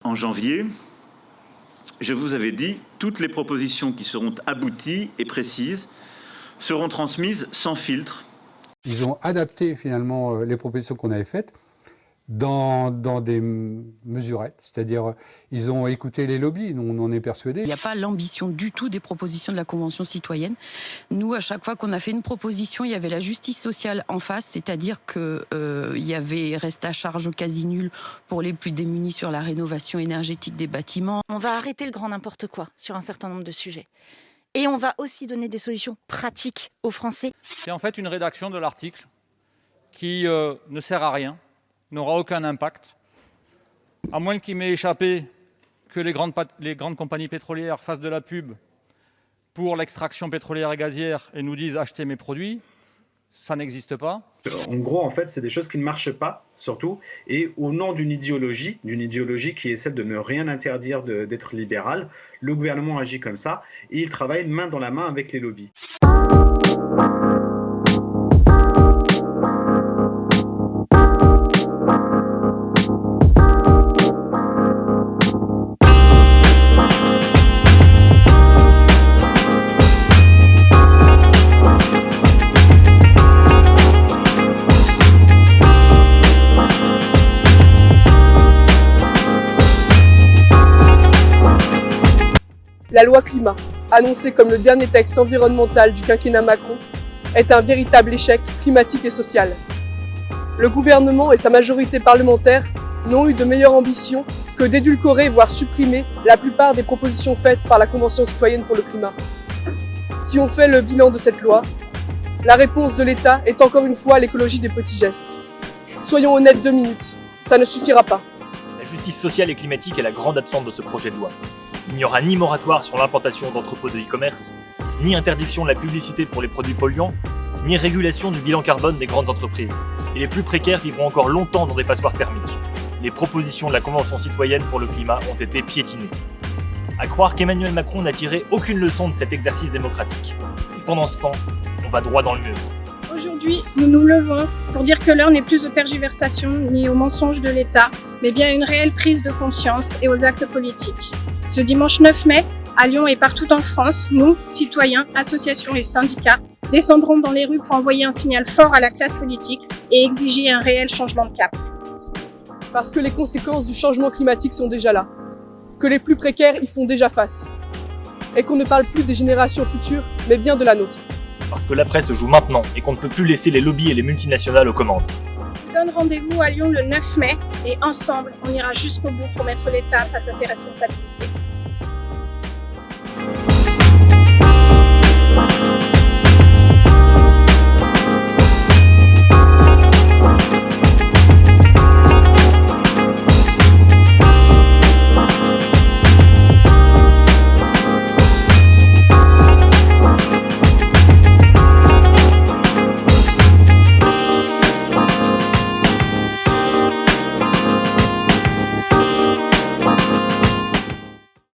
En janvier, je vous avais dit, toutes les propositions qui seront abouties et précises seront transmises sans filtre. Ils ont adapté finalement les propositions qu'on avait faites dans des mesurettes, c'est-à-dire ils ont écouté les lobbies, on en est persuadés. Il n'y a pas l'ambition du tout des propositions de la Convention citoyenne. Nous, à chaque fois qu'on a fait une proposition, il y avait la justice sociale en face, c'est-à-dire qu'il y avait reste à charge quasi nul pour les plus démunis sur la rénovation énergétique des bâtiments. On va arrêter le grand n'importe quoi sur un certain nombre de sujets. Et on va aussi donner des solutions pratiques aux Français. C'est en fait une rédaction de l'article qui ne sert à rien, n'aura aucun impact, à moins qu'il m'ait échappé que les grandes compagnies pétrolières fassent de la pub pour l'extraction pétrolière et gazière et nous disent « achetez mes produits ». Ça n'existe pas. En gros, en fait, c'est des choses qui ne marchent pas, surtout, et au nom d'une idéologie qui essaie de ne rien interdire d'être libérale, le gouvernement agit comme ça, et il travaille main dans la main avec les lobbies. La loi climat, annoncée comme le dernier texte environnemental du quinquennat Macron, est un véritable échec climatique et social. Le gouvernement et sa majorité parlementaire n'ont eu de meilleure ambition que d'édulcorer, voire supprimer, la plupart des propositions faites par la Convention citoyenne pour le climat. Si on fait le bilan de cette loi, la réponse de l'État est encore une fois l'écologie des petits gestes. Soyons honnêtes 2 minutes, ça ne suffira pas. La justice sociale et climatique est la grande absente de ce projet de loi. Il n'y aura ni moratoire sur l'implantation d'entrepôts de e-commerce, ni interdiction de la publicité pour les produits polluants, ni régulation du bilan carbone des grandes entreprises. Et les plus précaires vivront encore longtemps dans des passoires thermiques. Les propositions de la Convention citoyenne pour le climat ont été piétinées. À croire qu'Emmanuel Macron n'a tiré aucune leçon de cet exercice démocratique. Et pendant ce temps, on va droit dans le mur. Aujourd'hui, nous nous levons pour dire que l'heure n'est plus aux tergiversations ni aux mensonges de l'État, mais bien à une réelle prise de conscience et aux actes politiques. Ce dimanche 9 mai, à Lyon et partout en France, nous, citoyens, associations et syndicats, descendrons dans les rues pour envoyer un signal fort à la classe politique et exiger un réel changement de cap. Parce que les conséquences du changement climatique sont déjà là, que les plus précaires y font déjà face, et qu'on ne parle plus des générations futures, mais bien de la nôtre. Parce que l'après se joue maintenant et qu'on ne peut plus laisser les lobbies et les multinationales aux commandes. Je vous donne rendez-vous à Lyon le 9 mai et ensemble, on ira jusqu'au bout pour mettre l'État face à ses responsabilités.